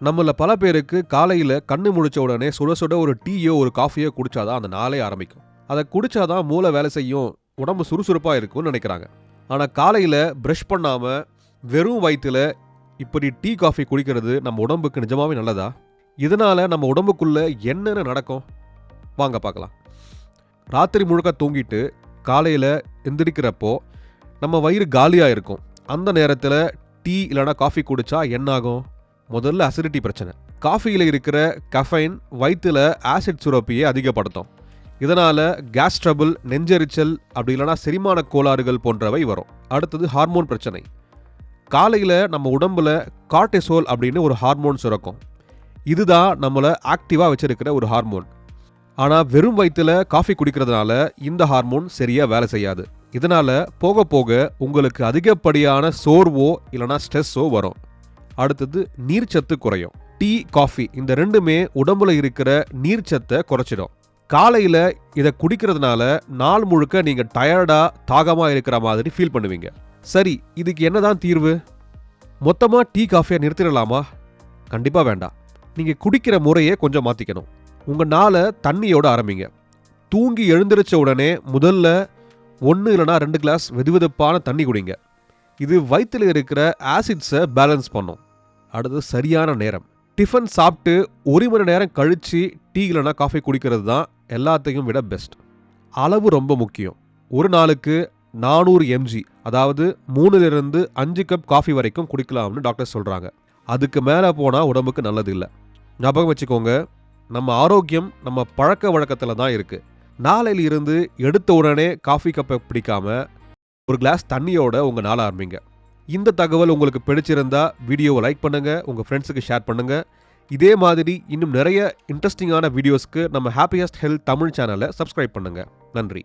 நம்மள பல பேருக்கு காலையில் கண்ணு முழிச்ச உடனே சுட சுட ஒரு டீயோ ஒரு காஃபியோ குடிச்சாதான் அந்த நாளே ஆரம்பிக்கும். அதை குடிச்சாதான் மூளை வேலை செய்யும், உடம்பு சுறுசுறுப்பாக இருக்கும்னு நினைக்கிறாங்க. ஆனால் காலையில் ப்ரஷ் பண்ணாமல் வெறும் வயிற்றுல இப்படி டீ காஃபி குடிக்கிறது நம்ம உடம்புக்கு நிஜமாவே நல்லதா? இதனால் நம்ம உடம்புக்குள்ள என்னென்ன நடக்கும் வாங்க பார்க்கலாம். ராத்திரி முழுக்க தூங்கிட்டு காலையில் எந்திரிக்கிறப்போ நம்ம வயிறு காலியாக இருக்கும். அந்த நேரத்தில் டீ இல்லைனா காஃபி குடித்தா என்னாகும்? முதல்ல அசிடிட்டி பிரச்சனை. காஃபியில் இருக்கிற கஃபைன் வயிற்றுல ஆசிட் சுரப்பியை அதிகப்படுத்தும். இதனால் கேஸ் ட்ரபிள், நெஞ்செரிச்சல், அப்படி இல்லைனா செரிமான கோளாறுகள் போன்றவை வரும். அடுத்தது ஹார்மோன் பிரச்சனை. காலையில் நம்ம உடம்புல கார்டிசோல் அப்படின்னு ஒரு ஹார்மோன் சுரக்கும். இதுதான் நம்மளை ஆக்டிவாக வச்சிருக்கிற ஒரு ஹார்மோன். ஆனால் வெறும் வயிற்றுல காஃபி குடிக்கிறதுனால இந்த ஹார்மோன் சரியாக வேலை செய்யாது. இதனால் போக போக உங்களுக்கு அதிகப்படியான சோர்வோ இல்லைனா ஸ்ட்ரெஸ்ஸோ வரும். அடுத்தது நீர்ச்சத்து குறையும். டீ, காஃபி இந்த ரெண்டுமே உடம்புல இருக்கிற நீர்ச்சத்தை குறைச்சிடும். காலையில் இதை குடிக்கிறதுனால நாள் முழுக்க நீங்கள் டயர்டாக தாகமாக இருக்கிற மாதிரி ஃபீல் பண்ணுவீங்க. சரி, இதுக்கு என்னதான் தீர்வு? மொத்தமாக டீ காஃபியை நிறுத்திடலாமா? கண்டிப்பாக வேண்டாம். நீங்கள் குடிக்கிற முறையே கொஞ்சம் மாற்றிக்கணும். உங்கள் நாளை தண்ணியோட ஆரம்பிங்க. தூங்கி எழுந்திரிச்ச உடனே முதல்ல 1 இல்லைனா 2 கிளாஸ் வெதுவெதுப்பான தண்ணி குடிங்க. இது வயிற்றில் இருக்கிற ஆசிட்ஸை பேலன்ஸ் பண்ணும். அடுத்து சரியான நேரம். டிஃபன் சாப்பிட்டு 1 மணி நேரம் கழித்து டீ இல்லைனா காஃபி குடிக்கிறது தான் எல்லாத்தையும் விட பெஸ்ட். அளவு ரொம்ப முக்கியம். ஒரு நாளுக்கு 400 mg, அதாவது 3லிருந்து 5 கப் காஃபி வரைக்கும் குடிக்கலாம்னு டாக்டர் சொல்கிறாங்க. அதுக்கு மேலே போனால் உடம்புக்கு நல்லது இல்லை. ஞாபகம் வச்சுக்கோங்க, நம்ம ஆரோக்கியம் நம்ம பழக்க வழக்கத்தில் தான் இருக்குது. நாளையில் இருந்து எடுத்த உடனே காஃபி கப்பை பிடிக்காம ஒரு கிளாஸ் தண்ணியோட உங்கள் நாளை ஆரம்பிங்க. இந்த தகவல் உங்களுக்கு பிடிச்சிருந்தா வீடியோவை லைக் பண்ணுங்கள், உங்கள் ஃப்ரெண்ட்ஸுக்கு ஷேர் பண்ணுங்கள். இதே மாதிரி இன்னும் நிறைய இன்ட்ரெஸ்டிங்கான வீடியோஸ்க்கு நம்ம ஹாப்பியஸ்ட் ஹெல்த் தமிழ் சேனலை சப்ஸ்கிரைப் பண்ணுங்கள். நன்றி.